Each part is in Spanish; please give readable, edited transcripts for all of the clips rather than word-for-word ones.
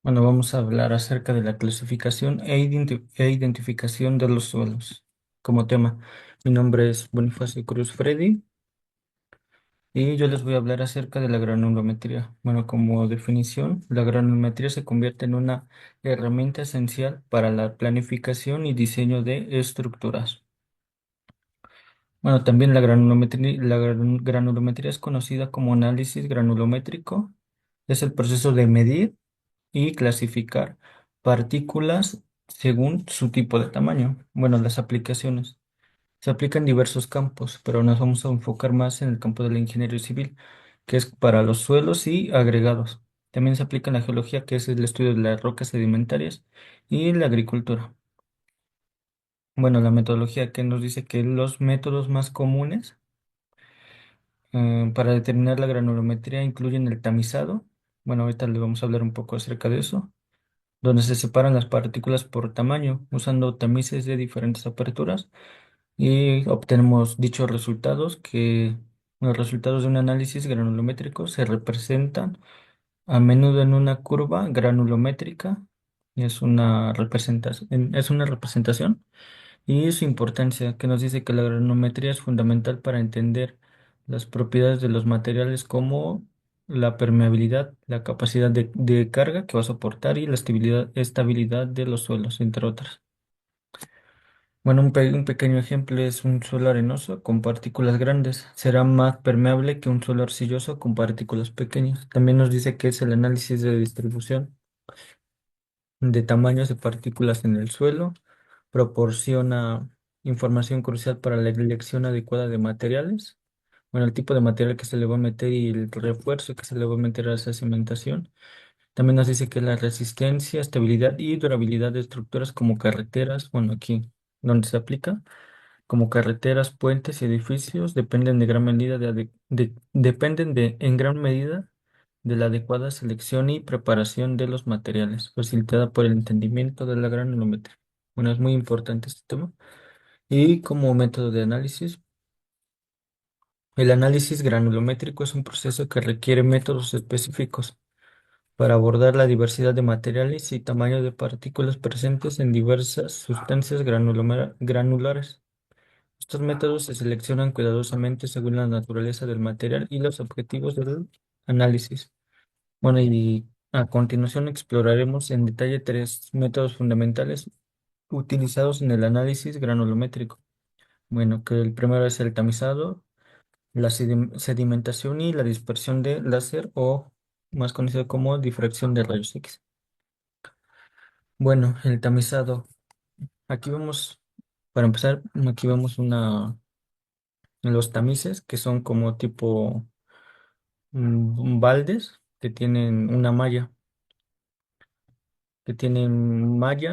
Bueno, vamos a hablar acerca de la clasificación e identificación de los suelos como tema. Mi nombre es Bonifacio Cruz Freddy y yo les voy a hablar acerca de la granulometría. Bueno, como definición, la granulometría se convierte en una herramienta esencial para la planificación y diseño de estructuras. Bueno, también la granulometría es conocida como análisis granulométrico. Es el proceso de medir y clasificar partículas según su tipo de tamaño. Bueno, las aplicaciones. Se aplican en diversos campos, pero nos vamos a enfocar más en el campo de la ingeniería civil, que es para los suelos y agregados. También se aplica en la geología, que es el estudio de las rocas sedimentarias, y en la agricultura. Bueno, la metodología que nos dice que los métodos más comunes para determinar la granulometría incluyen el tamizado. Bueno, ahorita le vamos a hablar un poco acerca de eso, donde se separan las partículas por tamaño usando tamices de diferentes aperturas y obtenemos dichos resultados que los resultados de un análisis granulométrico se representan a menudo en una curva granulométrica. Es una representación y su importancia, que nos dice que la granulometría es fundamental para entender las propiedades de los materiales como la permeabilidad, la capacidad de carga que va a soportar y la estabilidad de los suelos, entre otras. Bueno, un pequeño ejemplo es un suelo arenoso con partículas grandes. Será más permeable que un suelo arcilloso con partículas pequeñas. También nos dice que es el análisis de distribución de tamaños de partículas en el suelo, proporciona información crucial para la elección adecuada de materiales. Bueno, el tipo de material que se le va a meter y el refuerzo que se le va a meter a esa cimentación. También nos dice que la resistencia, estabilidad y durabilidad de estructuras como carreteras, bueno, aquí donde se aplica, como carreteras, puentes y edificios, dependen de gran medida dependen en gran medida de la adecuada selección y preparación de los materiales, facilitada por el entendimiento de la granulometría. Bueno, es muy importante este tema. Y como método de análisis, el análisis granulométrico es un proceso que requiere métodos específicos para abordar la diversidad de materiales y tamaño de partículas presentes en diversas sustancias granulares. Estos métodos se seleccionan cuidadosamente según la naturaleza del material y los objetivos del análisis. Bueno, y a continuación exploraremos en detalle tres métodos fundamentales utilizados en el análisis granulométrico. Bueno, que el primero es el tamizado, la sedimentación y la dispersión de láser o más conocido como difracción de rayos X. Bueno, el tamizado. Aquí vemos, para empezar, aquí vemos los tamices que son como tipo baldes que tienen una malla,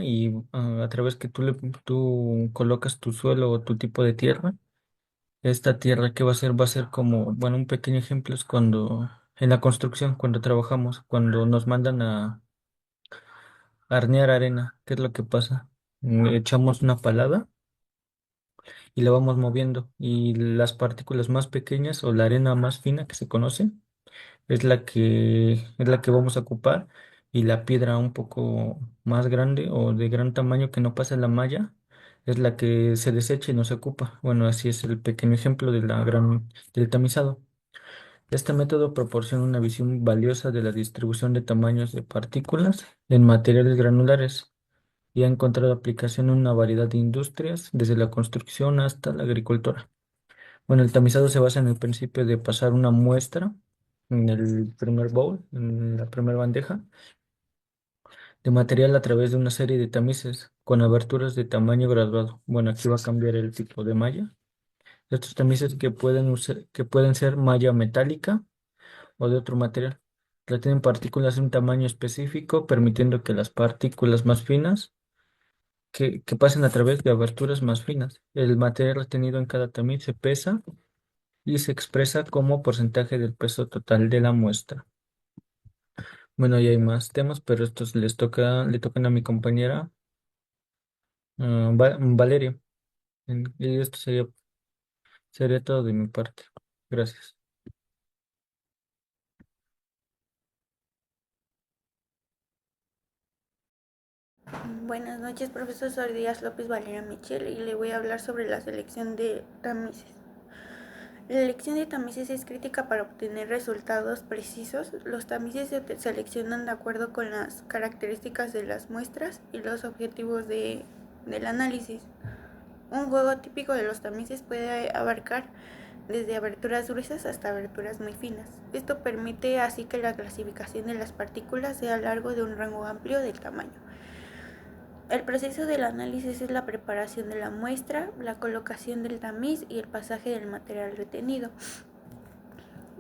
y a través que tú colocas tu suelo o tu tipo de tierra, esta tierra que va a ser, como, bueno, un pequeño ejemplo es cuando en la construcción, cuando trabajamos, cuando nos mandan a hornear arena, ¿qué es lo que pasa? Echamos una palada y la vamos moviendo y las partículas más pequeñas o la arena más fina que se conoce es la que vamos a ocupar, y la piedra un poco más grande o de gran tamaño que no pasa la malla es la que se desecha y no se ocupa. Bueno, así es el pequeño ejemplo del tamizado. Este método proporciona una visión valiosa de la distribución de tamaños de partículas en materiales granulares y ha encontrado aplicación en una variedad de industrias, desde la construcción hasta la agricultura. Bueno, el tamizado se basa en el principio de pasar una muestra en el primer bowl, en la primera bandeja de material a través de una serie de tamices con aberturas de tamaño graduado. Bueno, aquí va a cambiar el tipo de malla. Estos tamices que pueden ser malla metálica o de otro material. Retienen partículas de un tamaño específico, permitiendo que las partículas más finas que pasen a través de aberturas más finas. El material retenido en cada tamiz se pesa y se expresa como porcentaje del peso total de la muestra. Bueno, y hay más temas, pero estos le tocan a mi compañera Valeria. Y esto sería todo de mi parte. Gracias. Buenas noches, profesor. Soy Díaz López Valera Michel y le voy a hablar sobre la selección de tamices. La elección de tamices es crítica para obtener resultados precisos. Los tamices se seleccionan de acuerdo con las características de las muestras y los objetivos del análisis. Un juego típico de los tamices puede abarcar desde aberturas gruesas hasta aberturas muy finas. Esto permite así que la clasificación de las partículas sea a lo largo de un rango amplio de tamaño. El proceso del análisis es la preparación de la muestra, la colocación del tamiz y el pasaje del material retenido.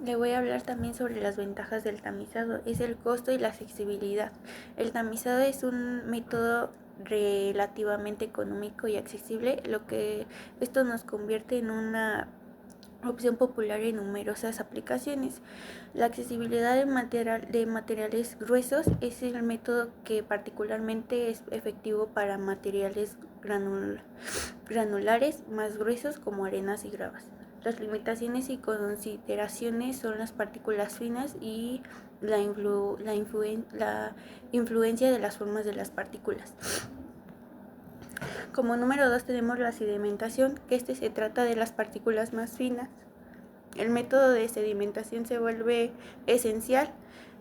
Le voy a hablar también sobre las ventajas del tamizado, es el costo y la accesibilidad. El tamizado es un método relativamente económico y accesible, lo que esto nos convierte en una opción popular en numerosas aplicaciones. La accesibilidad de materiales gruesos es el método que particularmente es efectivo para materiales granulares más gruesos como arenas y gravas. Las limitaciones y consideraciones son las partículas finas y la influencia de las formas de las partículas. Como número 2 tenemos la sedimentación, que se trata de las partículas más finas. El método de sedimentación se vuelve esencial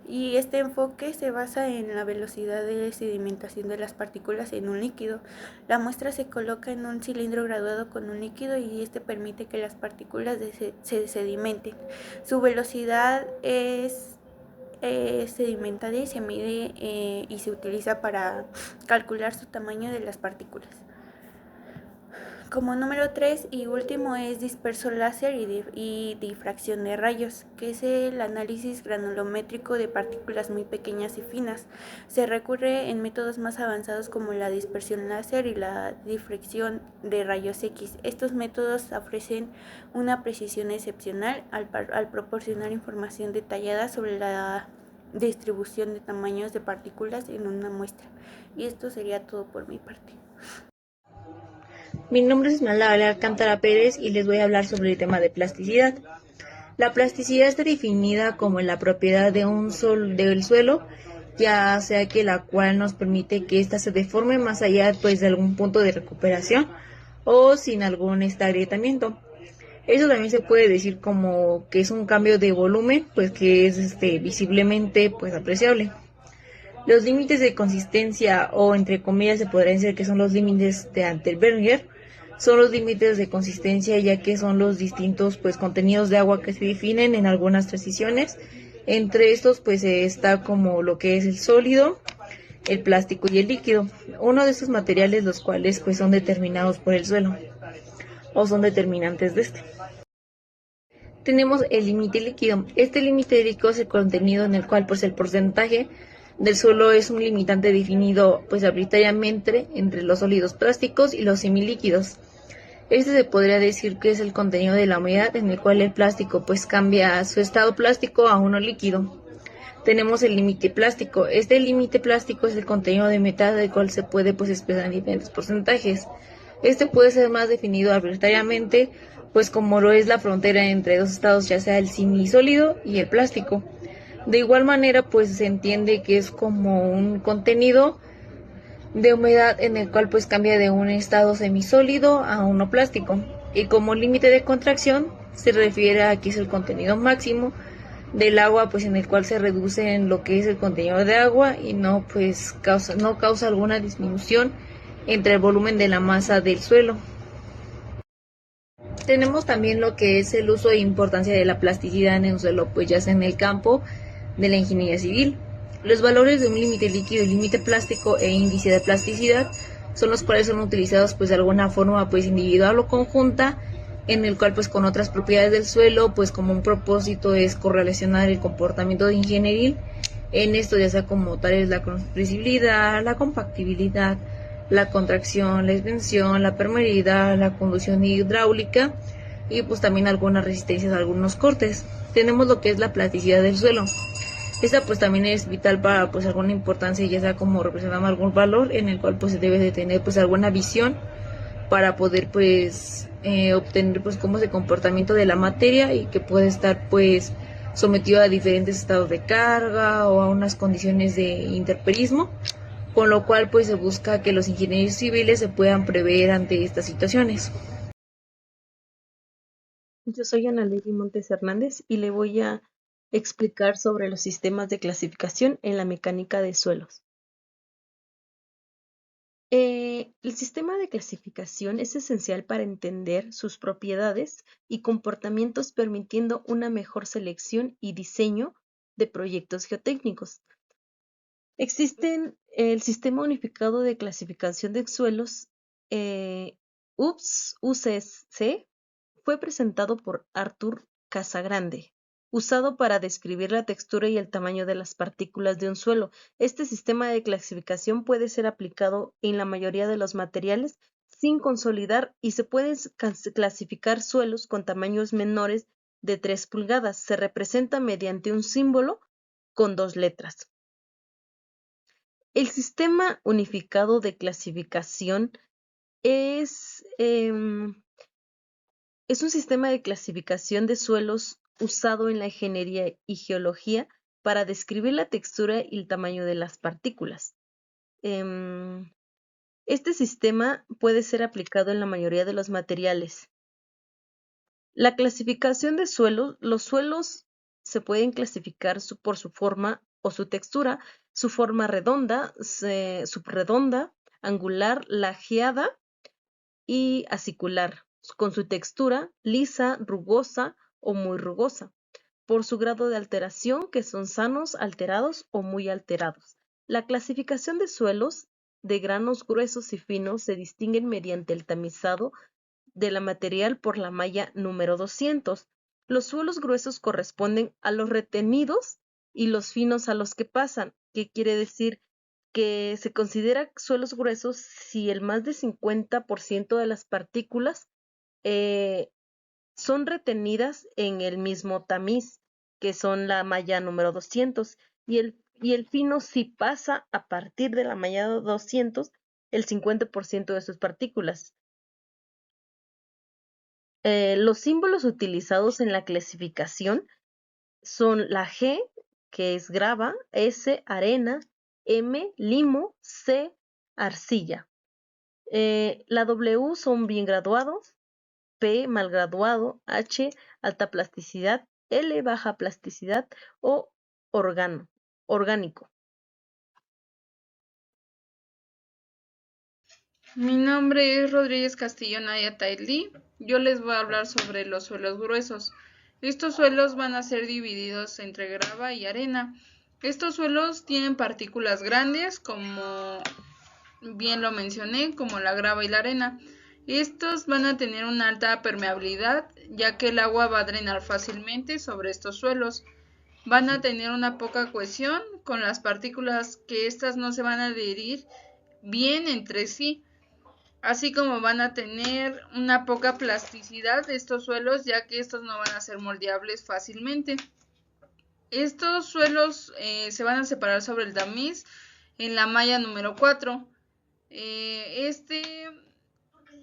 y este enfoque se basa en la velocidad de sedimentación de las partículas en un líquido. La muestra se coloca en un cilindro graduado con un líquido y este permite que las partículas se sedimenten. Su velocidad es sedimentaria y se mide y se utiliza para calcular su tamaño de las partículas. Como número 3 y último es disperso láser y difracción de rayos, que es el análisis granulométrico de partículas muy pequeñas y finas. Se recurre en métodos más avanzados como la dispersión láser y la difracción de rayos X. Estos métodos ofrecen una precisión excepcional al proporcionar información detallada sobre la distribución de tamaños de partículas en una muestra. Y esto sería todo por mi parte. Mi nombre es Esmeralda Valera Alcántara Pérez y les voy a hablar sobre el tema de plasticidad. La plasticidad está definida como la propiedad de del suelo, ya sea que la cual nos permite que ésta se deforme más allá de algún punto de recuperación o sin algún agrietamiento. Eso también se puede decir como que es un cambio de volumen, pues que es visiblemente apreciable. Los límites de consistencia, o entre comillas se podría decir que son los límites de Atelberger, son los límites de consistencia, ya que son los distintos contenidos de agua que se definen en algunas transiciones. Entre estos está como lo que es el sólido, el plástico y el líquido. Uno de estos materiales los cuales son determinados por el suelo o son determinantes de este. Tenemos el límite líquido. Este límite líquido es el contenido en el cual el porcentaje del suelo es un limitante definido arbitrariamente entre los sólidos plásticos y los semilíquidos. Este se podría decir que es el contenido de la humedad en el cual el plástico cambia su estado plástico a uno líquido. Tenemos el límite plástico. Este límite plástico es el contenido de metal del cual se puede expresar en diferentes porcentajes. Este puede ser más definido arbitrariamente, como lo es la frontera entre dos estados, ya sea el semisólido y el plástico. De igual manera, se entiende que es como un contenido de humedad en el cual cambia de un estado semisólido a uno plástico. Y como límite de contracción se refiere a que es el contenido máximo del agua, en el cual se reduce en lo que es el contenido de agua y no causa alguna disminución entre el volumen de la masa del suelo. Tenemos también lo que es el uso e importancia de la plasticidad en el suelo, ya sea en el campo de la ingeniería civil. Los valores de un límite líquido, límite plástico e índice de plasticidad son los cuales son utilizados de alguna forma individual o conjunta, en el cual con otras propiedades del suelo, como un propósito es correlacionar el comportamiento de ingenieril en esto, ya sea como tales la compresibilidad, la compactibilidad, la contracción, la extensión, la permeabilidad, la conducción hidráulica y también algunas resistencias a algunos cortes. Tenemos lo que es la plasticidad del suelo. Esta también es vital para alguna importancia, ya sea como representando algún valor en el cual se debe de tener alguna visión para poder obtener cómo es el comportamiento de la materia y que puede estar sometido a diferentes estados de carga o a unas condiciones de intemperismo, con lo cual pues se busca que los ingenieros civiles se puedan prever ante estas situaciones. Yo soy Ana Lady Montes Hernández y le voy a explicar sobre los sistemas de clasificación en la mecánica de suelos. El sistema de clasificación es esencial para entender sus propiedades y comportamientos, permitiendo una mejor selección y diseño de proyectos geotécnicos. Existen el Sistema Unificado de Clasificación de Suelos, UCC, fue presentado por Arthur Casagrande, usado para describir la textura y el tamaño de las partículas de un suelo. Este sistema de clasificación puede ser aplicado en la mayoría de los materiales sin consolidar y se pueden clasificar suelos con tamaños menores de 3 pulgadas. Se representa mediante un símbolo con 2 letras. El Sistema Unificado de Clasificación es un sistema de clasificación de suelos usado en la ingeniería y geología para describir la textura y el tamaño de las partículas. Este sistema puede ser aplicado en la mayoría de los materiales. La clasificación de suelos. Los suelos se pueden clasificar por su forma o su textura, su forma redonda, subredonda, angular, lajeada y acicular, con su textura lisa, rugosa o muy rugosa, por su grado de alteración, que son sanos, alterados o muy alterados. La clasificación de suelos de granos gruesos y finos se distinguen mediante el tamizado de la material por la malla número 200. Los suelos gruesos corresponden a los retenidos y los finos a los que pasan. ¿Qué quiere decir? Que se considera suelos gruesos si el más de 50% de las partículas son retenidas en el mismo tamiz, que son la malla número 200, y el fino si pasa a partir de la malla 200 el 50% de sus partículas. Los símbolos utilizados en la clasificación son la G, que es grava, S, arena, M, limo, C, arcilla. La W son bien graduados, P, mal graduado, H, alta plasticidad, L, baja plasticidad o orgánico. Mi nombre es Rodríguez Castillo Nadia Tailí. Yo les voy a hablar sobre los suelos gruesos. Estos suelos van a ser divididos entre grava y arena. Estos suelos tienen partículas grandes, como bien lo mencioné, como la grava y la arena. Estos van a tener una alta permeabilidad, ya que el agua va a drenar fácilmente sobre estos suelos. Van a tener una poca cohesión con las partículas, que estas no se van a adherir bien entre sí, así como van a tener una poca plasticidad de estos suelos, ya que estos no van a ser moldeables fácilmente. Estos suelos se van a separar sobre el tamiz en la malla número 4.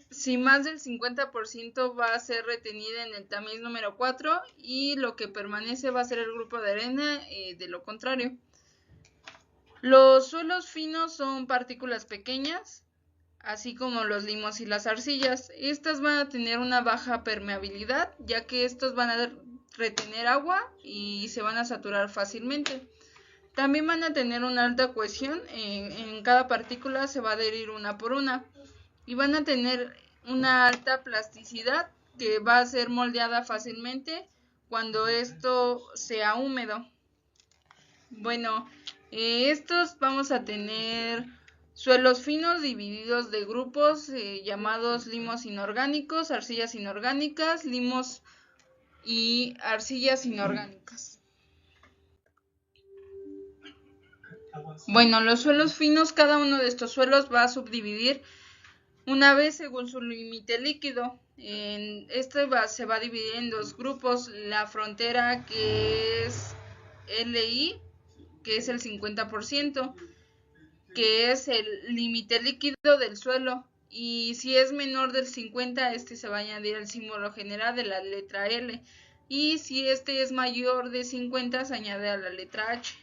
Si más del 50% va a ser retenida en el tamiz número 4 y lo que permanece va a ser el grupo de arena, de lo contrario. Los suelos finos son partículas pequeñas, así como los limos y las arcillas. Estas van a tener una baja permeabilidad, ya que estos van a retener agua y se van a saturar fácilmente. También van a tener una alta cohesión, en cada partícula se va a adherir una por una, y van a tener una alta plasticidad, que va a ser moldeada fácilmente cuando esto sea húmedo. Bueno, estos vamos a tener suelos finos divididos de grupos llamados limos inorgánicos, arcillas inorgánicas, limos y arcillas inorgánicas. Bueno, los suelos finos, cada uno de estos suelos va a subdividir una vez según su límite líquido. Se va a dividir en dos grupos: la frontera, que es LI, que es el 50%, que es el límite líquido del suelo, y si es menor del 50, se va a añadir el símbolo general de la letra L, y si es mayor de 50, se añade a la letra H.